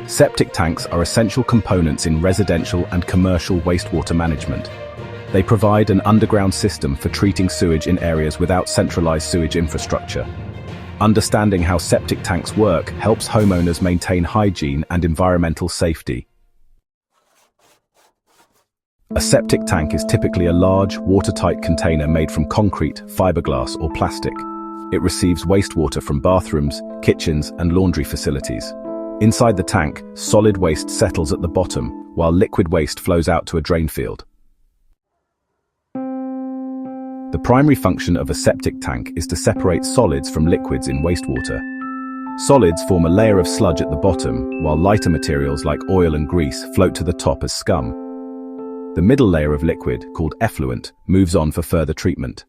Septic tanks are essential components in residential and commercial wastewater management. They provide an underground system for treating sewage in areas without centralized sewage infrastructure. Understanding how septic tanks work helps homeowners maintain hygiene and environmental safety. A septic tank is typically a large, watertight container made from concrete, fiberglass, or plastic. It receives wastewater from bathrooms, kitchens, and laundry facilities. Inside the tank, solid waste settles at the bottom, while liquid waste flows out to a drain field. The primary function of a septic tank is to separate solids from liquids in wastewater. Solids form a layer of sludge at the bottom, while lighter materials like oil and grease float to the top as scum. The middle layer of liquid, called effluent, moves on for further treatment.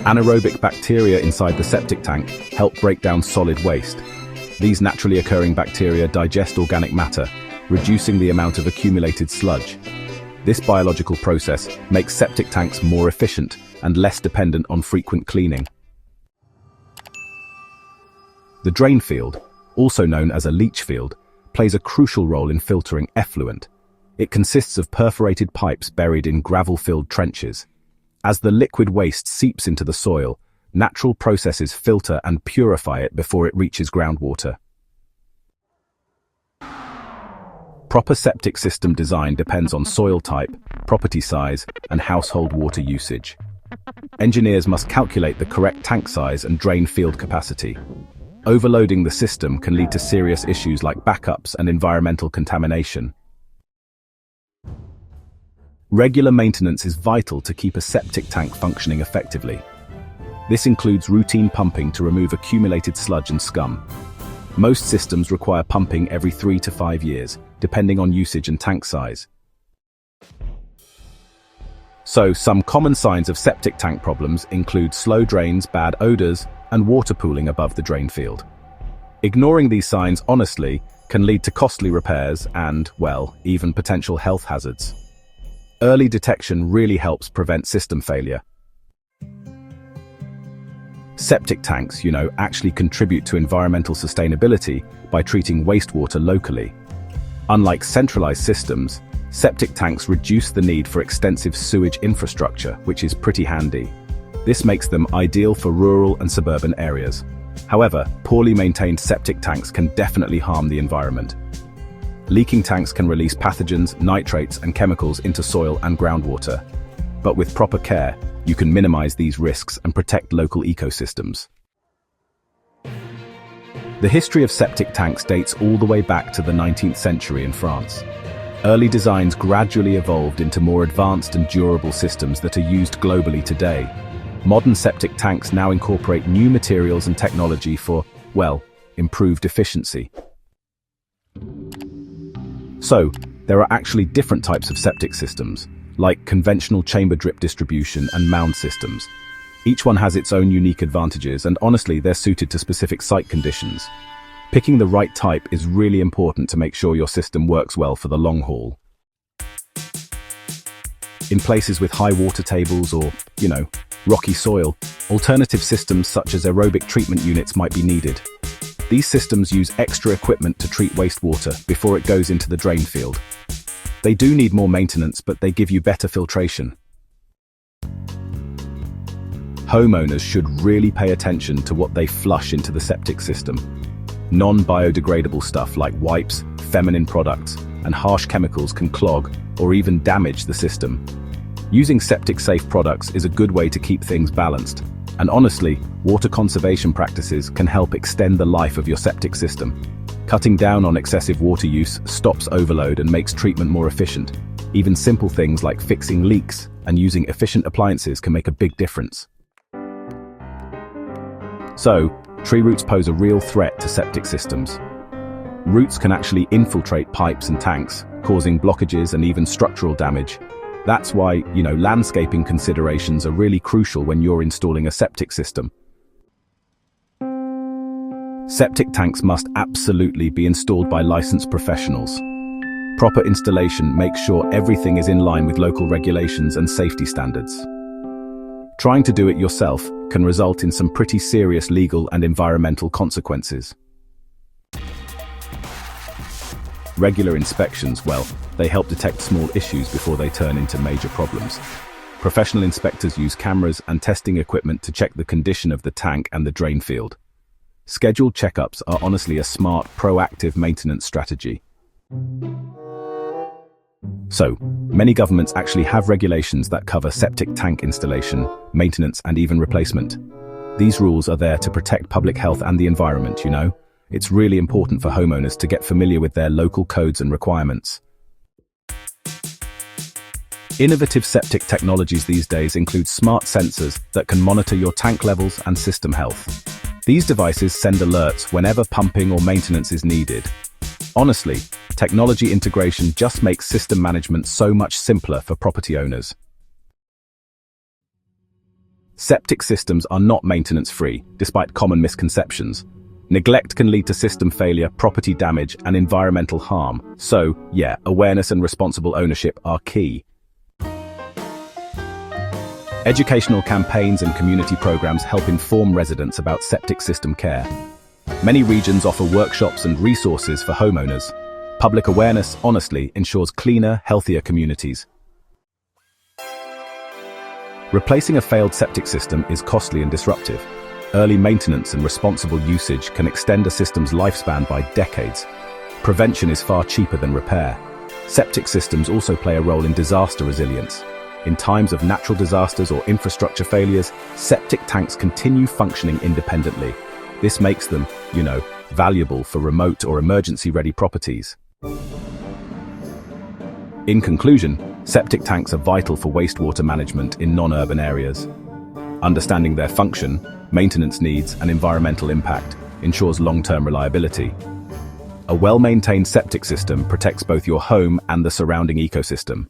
Anaerobic bacteria inside the septic tank help break down solid waste. These naturally occurring bacteria digest organic matter, reducing the amount of accumulated sludge. This biological process makes septic tanks more efficient and less dependent on frequent cleaning. The drain field, also known as a leach field, plays a crucial role in filtering effluent. It consists of perforated pipes buried in gravel-filled trenches. As the liquid waste seeps into the soil, natural processes filter and purify it before it reaches groundwater. Proper septic system design depends on soil type, property size, and household water usage. Engineers must calculate the correct tank size and drain field capacity. Overloading the system can lead to serious issues like backups and environmental contamination. Regular maintenance is vital to keep a septic tank functioning effectively. This includes routine pumping to remove accumulated sludge and scum. Most systems require pumping every 3 to 5 years, depending on usage and tank size. So, some common signs of septic tank problems include slow drains, bad odors, and water pooling above the drain field. Ignoring these signs honestly can lead to costly repairs and, well, even potential health hazards. Early detection really helps prevent system failure. Septic tanks, actually contribute to environmental sustainability by treating wastewater locally. Unlike centralized systems, septic tanks reduce the need for extensive sewage infrastructure, which is pretty handy. This makes them ideal for rural and suburban areas. However, poorly maintained septic tanks can definitely harm the environment. Leaking tanks can release pathogens, nitrates, and chemicals into soil and groundwater. But with proper care, you can minimize these risks and protect local ecosystems. The history of septic tanks dates all the way back to the 19th century in France. Early designs gradually evolved into more advanced and durable systems that are used globally today. Modern septic tanks now incorporate new materials and technology for, well, improved efficiency. So, there are actually different types of septic systems, like conventional chamber drip distribution and mound systems. Each one has its own unique advantages, and honestly, they're suited to specific site conditions. Picking the right type is really important to make sure your system works well for the long haul. In places with high water tables or, rocky soil, alternative systems such as aerobic treatment units might be needed. These systems use extra equipment to treat wastewater before it goes into the drain field. They do need more maintenance, but they give you better filtration. Homeowners should really pay attention to what they flush into the septic system. Non-biodegradable stuff like wipes, feminine products, and harsh chemicals can clog or even damage the system. Using septic-safe products is a good way to keep things balanced. And honestly, water conservation practices can help extend the life of your septic system. Cutting down on excessive water use stops overload and makes treatment more efficient. Even simple things like fixing leaks and using efficient appliances can make a big difference. So, tree roots pose a real threat to septic systems. Roots can actually infiltrate pipes and tanks, causing blockages and even structural damage. That's why, landscaping considerations are really crucial when you're installing a septic system. Septic tanks must absolutely be installed by licensed professionals. Proper installation makes sure everything is in line with local regulations and safety standards. Trying to do it yourself can result in some pretty serious legal and environmental consequences. Regular inspections, well, they help detect small issues before they turn into major problems. Professional inspectors use cameras and testing equipment to check the condition of the tank and the drain field. Scheduled checkups are honestly a smart, proactive maintenance strategy. So, many governments actually have regulations that cover septic tank installation, maintenance, and even replacement. These rules are there to protect public health and the environment, you know? It's really important for homeowners to get familiar with their local codes and requirements. Innovative septic technologies these days include smart sensors that can monitor your tank levels and system health. These devices send alerts whenever pumping or maintenance is needed. Honestly, technology integration just makes system management so much simpler for property owners. Septic systems are not maintenance-free, despite common misconceptions. Neglect can lead to system failure, property damage, and environmental harm. So, yeah, awareness and responsible ownership are key. Educational campaigns and community programs help inform residents about septic system care. Many regions offer workshops and resources for homeowners. Public awareness, honestly, ensures cleaner, healthier communities. Replacing a failed septic system is costly and disruptive. Early maintenance and responsible usage can extend a system's lifespan by decades. Prevention is far cheaper than repair. Septic systems also play a role in disaster resilience. In times of natural disasters or infrastructure failures, septic tanks continue functioning independently. This makes them, valuable for remote or emergency-ready properties. In conclusion, septic tanks are vital for wastewater management in non-urban areas. Understanding their function, maintenance needs, and environmental impact ensures long-term reliability. A well-maintained septic system protects both your home and the surrounding ecosystem.